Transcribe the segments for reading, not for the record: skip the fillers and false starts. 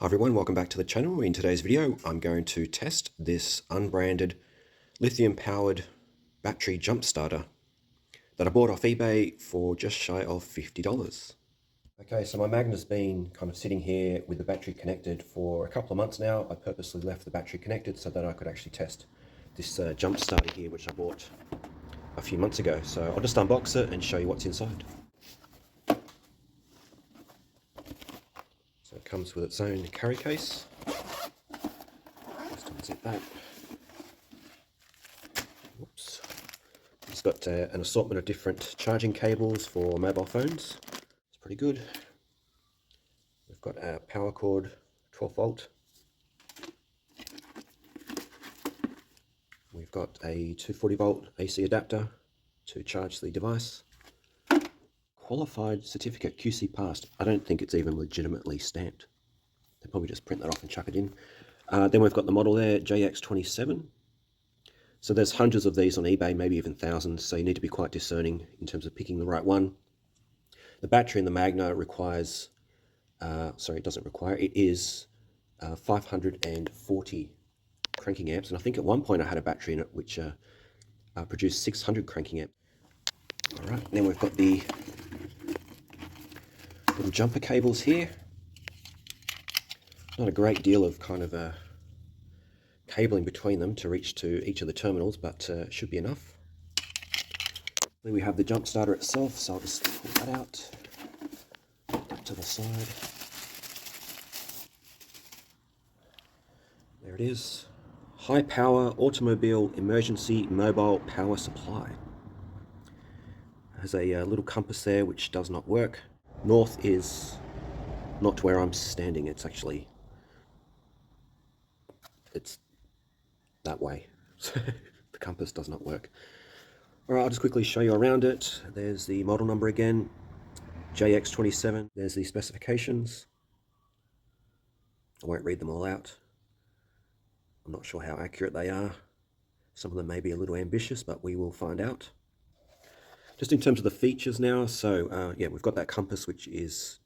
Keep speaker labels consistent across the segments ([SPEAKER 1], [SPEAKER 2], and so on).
[SPEAKER 1] Hi everyone, welcome back to the channel. In today's video, I'm going to test this unbranded lithium powered battery jump starter that I bought off eBay for just shy of $50. Okay, so my Magna's been kind of sitting here with the battery connected for a couple of months now. I purposely left the battery connected so that I could actually test this jump starter here, which I bought a few months ago. So I'll just unbox it and show you what's inside. So it comes with its own carry case. Just unzip that. Whoops. It's got an assortment of different charging cables for mobile phones. It's pretty good. We've got a power cord, 12 volt. We've got a 240 volt AC adapter to charge the device. Qualified certificate QC passed. I don't think it's even legitimately stamped. They probably just print that off and chuck it in. Then we've got the model there, JX27. So there's hundreds of these on eBay, maybe even thousands, so you need to be quite discerning in terms of picking the right one. The battery in the Magna requires, it doesn't require, it is 540 cranking amps, and I think at one point I had a battery in it which produced 600 cranking amps. All right, then we've got the little jumper cables here. Not a great deal of kind of cabling between them to reach to each of the terminals, but should be enough. Then we have the jump starter itself, so I'll just pull that out, put that to the side. There it is. High power automobile emergency mobile power supply. It has a little compass there which does not work. North is not where I'm standing, it's actually that way. The compass does not work. Alright, I'll just quickly show you around it. There's the model number again, JX27. There's the specifications. I won't read them all out. I'm not sure how accurate they are. Some of them may be a little ambitious, but we will find out. Just in terms of the features now, so yeah, we've got that compass which is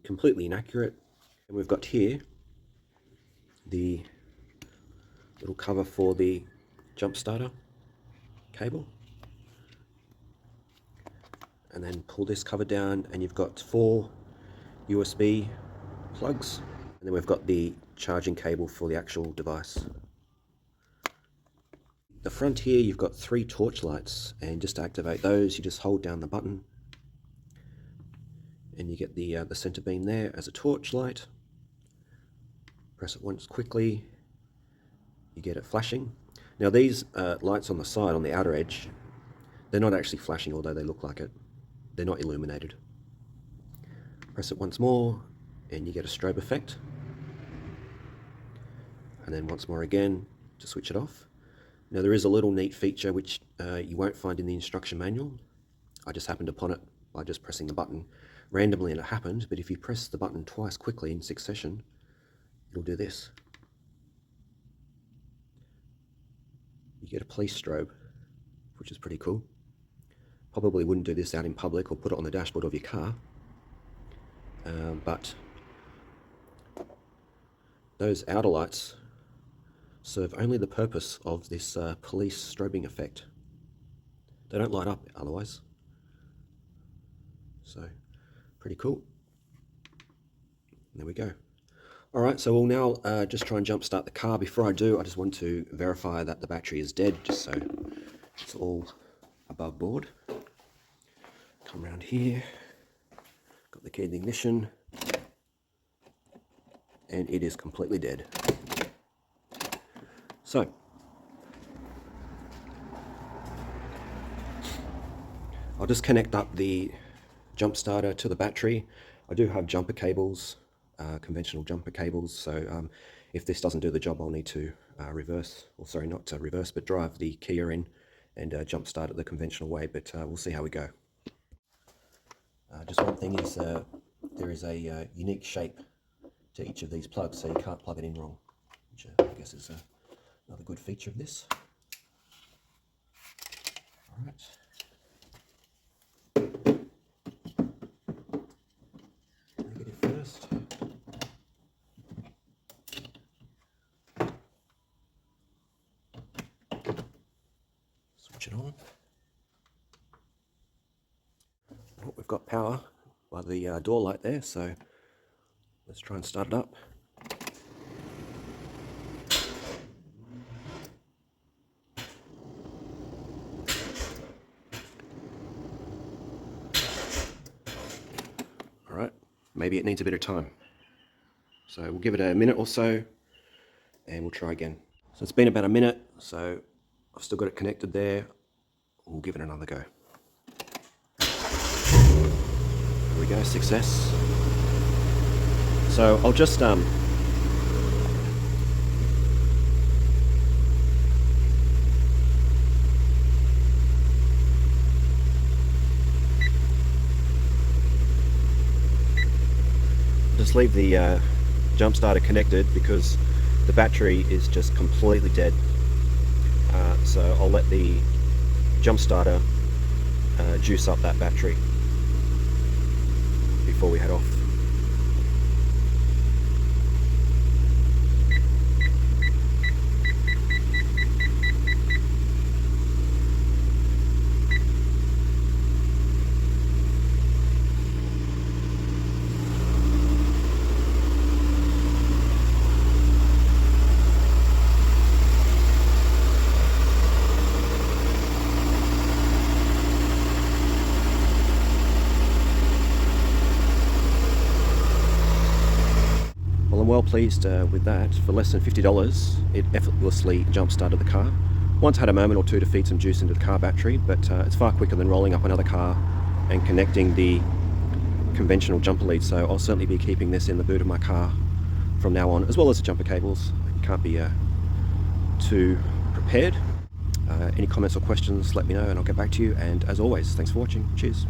[SPEAKER 1] completely inaccurate. And we've got here the little cover for the jump starter cable, and then pull this cover down and you've got 4 USB plugs, and then we've got the charging cable for the actual device. The front here you've got 3 torch lights, and just to activate those you just hold down the button and you get the center beam there as a torch light. Press it once quickly, you get it flashing. Now these lights on the side, on the outer edge, they're not actually flashing, although they look like it. They're not illuminated. Press it once more and you get a strobe effect. And then once more again to switch it off. Now there is a little neat feature which you won't find in the instruction manual. I just happened upon it by just pressing the button randomly and it happened, but if you press the button twice quickly in succession, it'll do this. You get a police strobe, which is pretty cool. Probably wouldn't do this out in public or put it on the dashboard of your car, but those outer lights serve only the purpose of this police strobing effect. They don't light up otherwise. So, pretty cool. There we go. Alright, so we'll now just try and jump start the car. Before I do, I just want to verify that the battery is dead, just so it's all above board. Come around here, got the key in the ignition, and it is completely dead. So, I'll just connect up the jump starter to the battery. I do have jumper cables, conventional jumper cables, so if this doesn't do the job I'll need to reverse, or sorry, not to reverse, but drive the Kia in and jump start it the conventional way, but we'll see how we go. Just one thing is there is a unique shape to each of these plugs, so you can't plug it in wrong, which I guess is another good feature of this. All right. Negative first. switch it on. Oh, we've got power by the door light there, so let's try and start it up. Alright, maybe it needs a bit of time. So we'll give it a minute or so and we'll try again. So it's been about a minute, so I've still got it connected there. We'll give it another go. There we go, success. So I'll just leave the jump starter connected because the battery is just completely dead. So I'll let the jump starter juice up that battery before we head off. Well, I'm well pleased with that. For less than $50, it effortlessly jump-started the car. Once had a moment or two to feed some juice into the car battery, but it's far quicker than rolling up another car and connecting the conventional jumper lead. So I'll certainly be keeping this in the boot of my car from now on, as well as the jumper cables. You can't be too prepared. Any comments or questions, let me know and I'll get back to you. And as always, thanks for watching. Cheers.